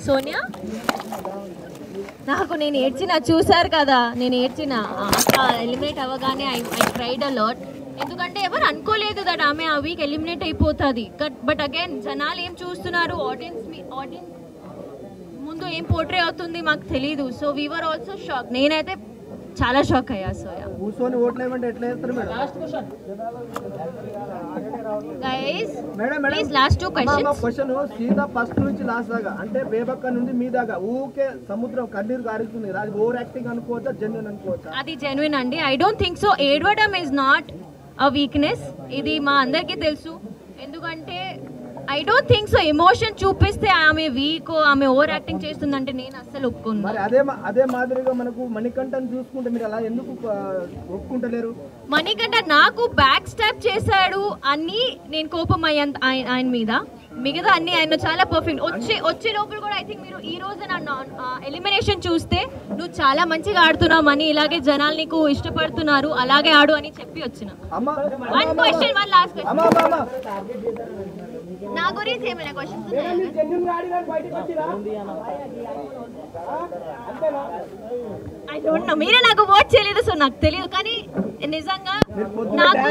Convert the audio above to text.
సోనియా నాకు నేను ఏడ్చిన చూసారు కదా, నేను ఏడ్చిన ఎలిమినేట్ అవ్వగానే ఐ ట్రైడ్ అ లాట్. ఎందుకంటే ఎవరు అనుకోలేదు దట్ ఆమె ఆ వీక్ ఎలిమినేట్ అయిపోతుంది. బట్ అగైన్ జనాలు ఏం చూస్తున్నారు, ఆడియన్స్ ముందు ఏం పోర్ట్రే అవుతుంది మాకు తెలీదు. So we were also shock. నేనైతే చాలా షాక్ అయ్యా. సోయా కూర్చొని ఓట్లు ఏమంటే ఎట్లా చేస్తారు madam? Guys please last 2 questions. Question సీదా ఫస్ట్ నుంచి లాస్ట్ దాకా, అంటే బేబక్క నుండి మీ దాకా ఊకే సముద్రం కన్నీరు గారుతుంది. అది ఓవర్ యాక్టింగ్ అనుకోవచ్చా, జెన్యున్ అనుకోవచ్చా? అది జెన్యున్ అండి. I don't think so. ఏడవడం ఇస్ నాట్ అ వీక్నెస్, ఇది మా అందరికీ తెలుసు. ఎందుకంటే I don't think so emotion చూపిస్తే ఆమె వీక్, ఆమె ఓవర్ యాక్టింగ్ చేస్తుందంటే నేను అస్సలు ఒప్పుకోను. మరి అదే మాదిరిగా మనకు మణికంఠన్ చూసుకుంటే మీరు అలా ఎందుకు ఒప్పుకుంటలేరు? మణికంఠ నాకు బ్యాక్ స్టాప్ చేశాడు అని నేను కోపం అయ్యాను ఆయన మీద. మిగతా అన్ని ఆయన చాలా పర్ఫెక్ట్. వచ్చే లోపల కూడా ఐ థింక్ మీరు ఈ రోజు నా ఎలిమినేషన్ చూస్తే నువ్వు చాలా మంచిగా ఆడుతున్నావు అని, ఇలాగే జనాలు నీకు ఇష్టపడుతున్నారు, అలాగే ఆడు అని చెప్పి వచ్చిన. One question, one last question. నా గురించి ఏమైనా క్వశ్చన్స్ ఐ డోంట్ నో. మీరే నాకు ఓట్ చేయలేదు, సో నాకు తెలియదు. కానీ నిజంగా నాకు